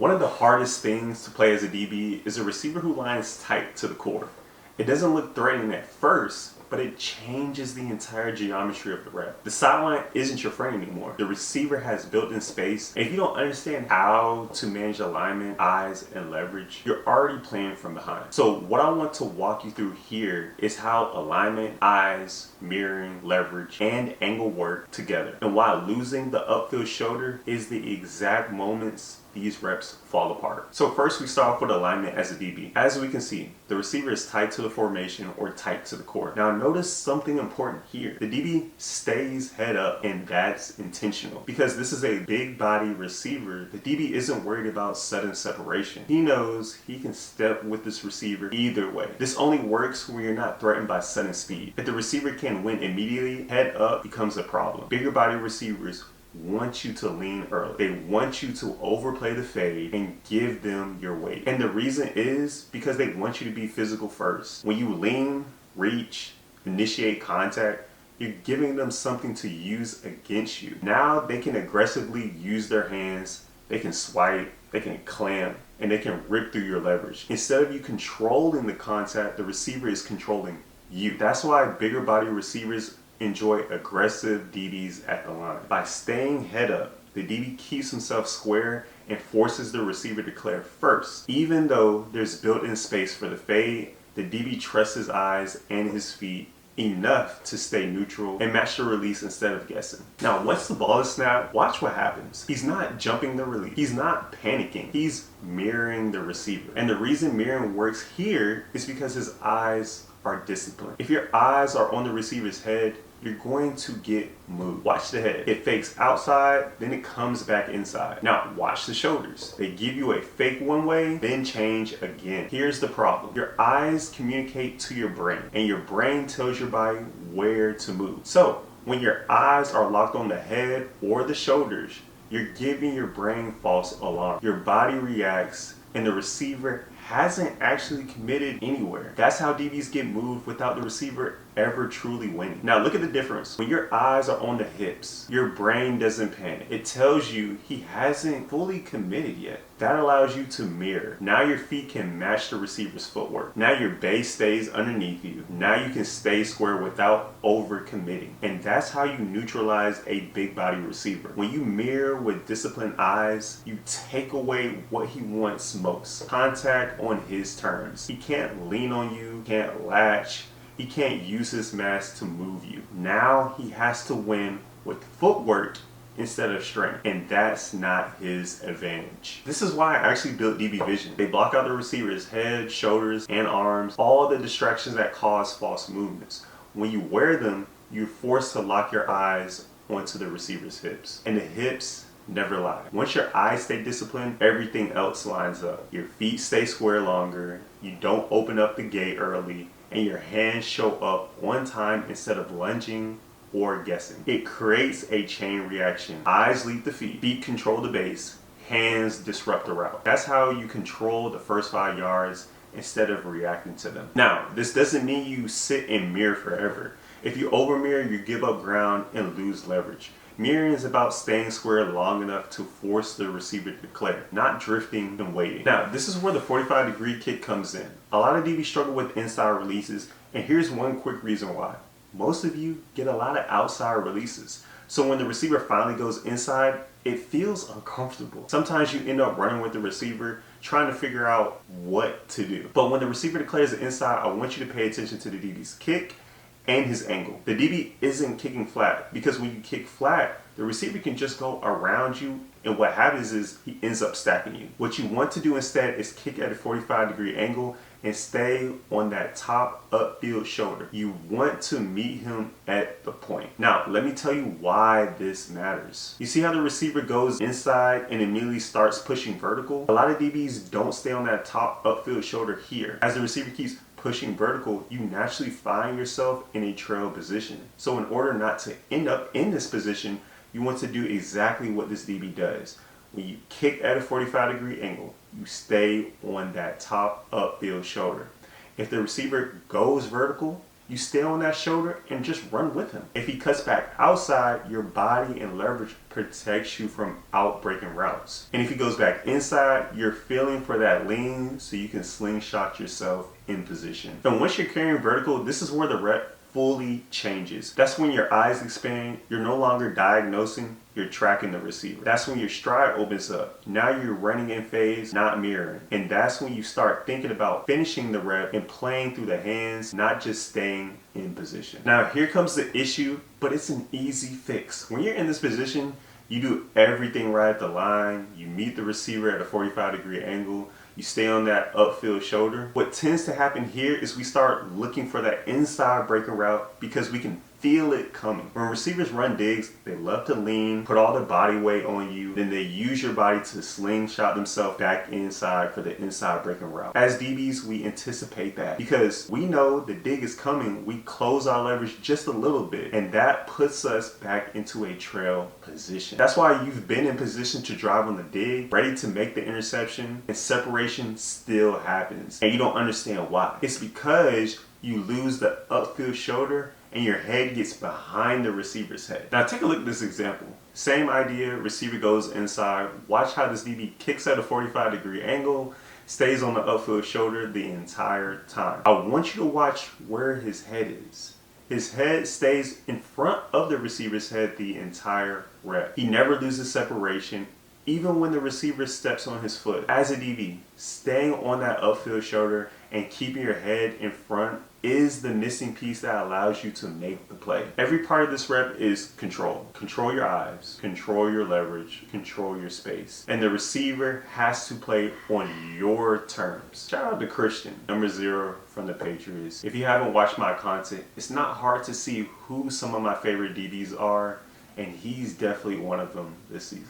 One of the hardest things to play as a DB is a receiver who lines tight to the core. It doesn't look threatening at first, but it changes the entire geometry of the rep. The sideline isn't your friend anymore. The receiver has built-in space, and if you don't understand how to manage alignment, eyes, and leverage, you're already playing from behind. So what I want to walk you through here is how alignment, eyes, mirroring, leverage, and angle work together, and why losing the upfield shoulder is the exact moments these reps fall apart. So first we start off with alignment as a DB. As we can see, the receiver is tight to the formation or tight to the core. Now notice something important here. The DB stays head up, and that's intentional. Because this is a big body receiver, the DB isn't worried about sudden separation. He knows he can step with this receiver either way. This only works when you're not threatened by sudden speed. If the receiver can win immediately, head up becomes a problem. Bigger body receivers want you to lean early. They want you to overplay the fade and give them your weight. And the reason is because they want you to be physical first. When you lean, reach, initiate contact, you're giving them something to use against you. Now they can aggressively use their hands, they can swipe, they can clamp, and they can rip through your leverage. Instead of you controlling the contact, the receiver is controlling you. That's why bigger body receivers enjoy aggressive DBs at the line. By staying head up, the DB keeps himself square and forces the receiver to clear first. Even though there's built-in space for the fade, the DB trusts his eyes and his feet enough to stay neutral and match the release instead of guessing. Now, once the ball is snapped, watch what happens. He's not jumping the release. He's not panicking. He's mirroring the receiver. And the reason mirroring works here is because his eyes are disciplined. If your eyes are on the receiver's head, you're going to get moved. Watch the head. It fakes outside, then it comes back inside. Now watch the shoulders. They give you a fake one way, then change again. Here's the problem. Your eyes communicate to your brain, and your brain tells your body where to move. So when your eyes are locked on the head or the shoulders, you're giving your brain false alarm. Your body reacts, and the receiver hasn't actually committed anywhere. That's how DBs get moved without the receiver ever truly winning. Now look at the difference. When your eyes are on the hips, your brain doesn't panic. It tells you he hasn't fully committed yet. That allows you to mirror. Now your feet can match the receiver's footwork. Now your base stays underneath you. Now you can stay square without over committing. And that's how you neutralize a big body receiver. When you mirror with disciplined eyes, you take away what he wants most. Contact on his terms. He can't lean on you, can't latch, he can't use his mass to move you. Now he has to win with footwork instead of strength, and that's not his advantage. This is why I actually built DB Vision. They block out the receiver's head, shoulders, and arms, all the distractions that cause false movements. When you wear them, you're forced to lock your eyes onto the receiver's hips, and the hips never lie. Once your eyes stay disciplined, everything else lines up. Your feet stay square longer, you don't open up the gate early, and your hands show up on time instead of lunging or guessing. It creates a chain reaction. Eyes lead the feet, feet control the base, hands disrupt the route. That's how you control the first 5 yards instead of reacting to them. Now, this doesn't mean you sit and mirror forever. If you over mirror, you give up ground and lose leverage. Mirroring is about staying square long enough to force the receiver to declare, not drifting and waiting. Now, this is where the 45-degree kick comes in. A lot of DBs struggle with inside releases, and here's one quick reason why. Most of you get a lot of outside releases. So when the receiver finally goes inside, it feels uncomfortable. Sometimes you end up running with the receiver, trying to figure out what to do. But when the receiver declares the inside, I want you to pay attention to the DB's kick and his angle. The DB isn't kicking flat, because when you kick flat, the receiver can just go around you, and what happens is he ends up stacking you. What you want to do instead is kick at a 45-degree angle and stay on that top upfield shoulder. You want to meet him at the point. Now, let me tell you why this matters. You see how the receiver goes inside and immediately starts pushing vertical? A lot of DBs don't stay on that top upfield shoulder here. As the receiver keeps pushing vertical, you naturally find yourself in a trail position. So in order not to end up in this position, you want to do exactly what this DB does. When you kick at a 45-degree angle, you stay on that top upfield shoulder. If the receiver goes vertical, you stay on that shoulder and just run with him. If he cuts back outside, your body and leverage protects you from out breaking routes. And if he goes back inside, you're feeling for that lean so you can slingshot yourself in position. And once you're carrying vertical, this is where the rep fully changes. That's when your eyes expand. You're no longer diagnosing, you're tracking the receiver. That's when your stride opens up. Now you're running in phase, not mirroring. And that's when you start thinking about finishing the rep and playing through the hands, not just staying in position. Now here comes the issue, but it's an easy fix. When you're in this position, you do everything right at the line. You meet the receiver at a 45-degree angle. You stay on that upfield shoulder. What tends to happen here is we start looking for that inside breaking route because we can feel it coming. When receivers run digs, they love to lean, put all their body weight on you, then they use your body to slingshot themselves back inside for the inside breaking route. As DBs, we anticipate that because we know the dig is coming. We close our leverage just a little bit, and that puts us back into a trail position. That's why you've been in position to drive on the dig, ready to make the interception, and separation still happens, and you don't understand why. It's because you lose the upfield shoulder and your head gets behind the receiver's head. Now take a look at this example. Same idea, receiver goes inside. Watch how this DB kicks at a 45-degree angle, stays on the upfield shoulder the entire time. I want you to watch where his head is. His head stays in front of the receiver's head the entire rep. He never loses separation, even when the receiver steps on his foot. As a DB, staying on that upfield shoulder and keeping your head in front is the missing piece that allows you to make the play. Every part of this rep is control. Control your eyes, control your leverage, control your space. And the receiver has to play on your terms. Shout out to Christian, number 0 from the Patriots. If you haven't watched my content, it's not hard to see who some of my favorite DBs are, and he's definitely one of them this season.